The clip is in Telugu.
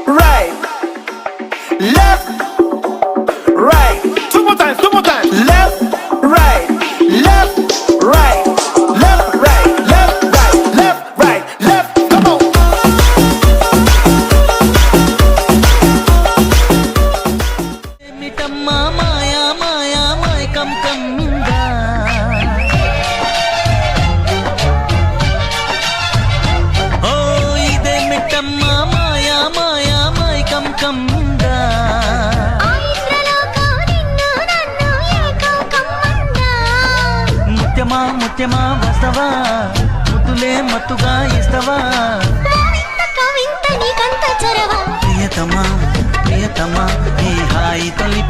right, left, right. Two more times, left, right, left, right, left, right, left, right, left, right, left. Come on. మిటమ్మా మాయా మాయా మైకం కమ్మిందా ఓ ఇదే మిటమ్మా మాయా మాయా మైకం కమ్మిందా ముత్యమా ముత్యమా వస్తవా ముద్దులే మత్తుగా ఇస్తవా ప్రియతమా ప్రియతమా ఈ హాయి తొలి